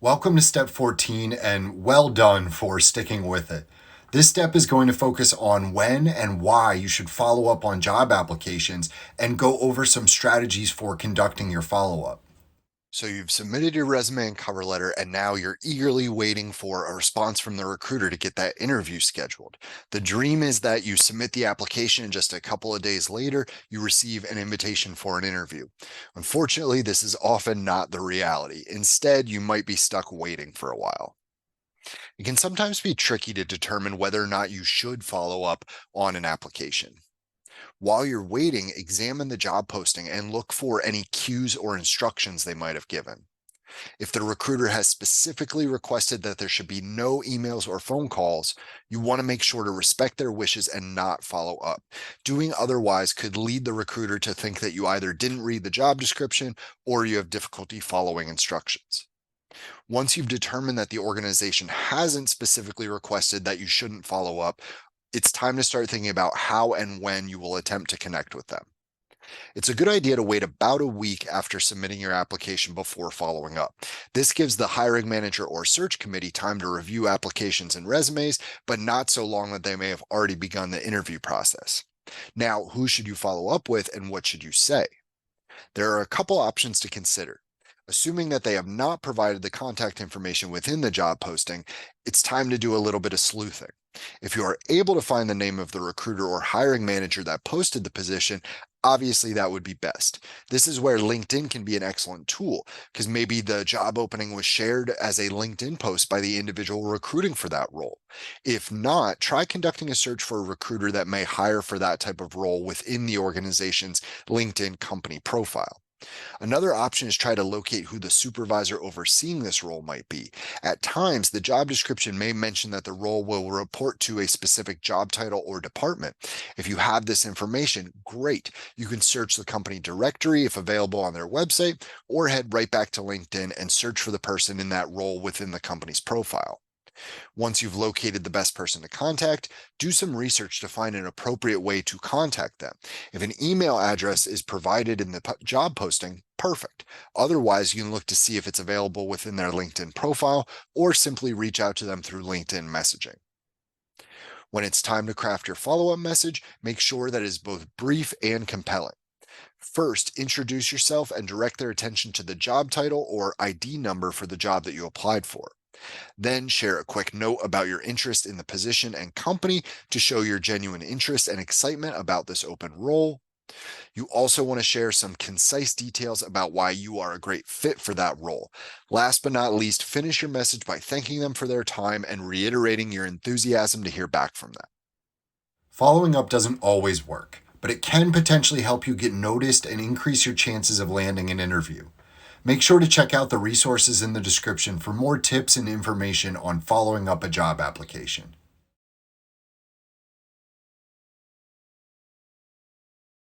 Welcome to step 14 and well done for sticking with it. This step is going to focus on when and why you should follow up on job applications and go over some strategies for conducting your follow-up. So you've submitted your resume and cover letter, and now you're eagerly waiting for a response from the recruiter to get that interview scheduled. The dream is that you submit the application and just a couple of days later, you receive an invitation for an interview. Unfortunately, this is often not the reality. Instead, you might be stuck waiting for a while. It can sometimes be tricky to determine whether or not you should follow up on an application. While you're waiting, examine the job posting and look for any cues or instructions they might have given. If the recruiter has specifically requested that there should be no emails or phone calls, you want to make sure to respect their wishes and not follow up. Doing otherwise could lead the recruiter to think that you either didn't read the job description or you have difficulty following instructions. Once you've determined that the organization hasn't specifically requested that you shouldn't follow up, it's time to start thinking about how and when you will attempt to connect with them. It's a good idea to wait about a week after submitting your application before following up. This gives the hiring manager or search committee time to review applications and resumes, but not so long that they may have already begun the interview process. Now, who should you follow up with and what should you say? There are a couple options to consider. Assuming that they have not provided the contact information within the job posting, it's time to do a little bit of sleuthing. If you are able to find the name of the recruiter or hiring manager that posted the position, obviously that would be best. This is where LinkedIn can be an excellent tool because maybe the job opening was shared as a LinkedIn post by the individual recruiting for that role. If not, try conducting a search for a recruiter that may hire for that type of role within the organization's LinkedIn company profile. Another option is try to locate who the supervisor overseeing this role might be. At times, the job description may mention that the role will report to a specific job title or department. If you have this information, great. You can search the company directory if available on their website, or head right back to LinkedIn and search for the person in that role within the company's profile. Once you've located the best person to contact, do some research to find an appropriate way to contact them. If an email address is provided in the job posting, perfect. Otherwise, you can look to see if it's available within their LinkedIn profile or simply reach out to them through LinkedIn messaging. When it's time to craft your follow up message, make sure that it is both brief and compelling. First, introduce yourself and direct their attention to the job title or ID number for the job that you applied for. Then share a quick note about your interest in the position and company to show your genuine interest and excitement about this open role. You also want to share some concise details about why you are a great fit for that role. Last but not least, finish your message by thanking them for their time and reiterating your enthusiasm to hear back from them. Following up doesn't always work, but it can potentially help you get noticed and increase your chances of landing an interview. Make sure to check out the resources in the description for more tips and information on following up a job application.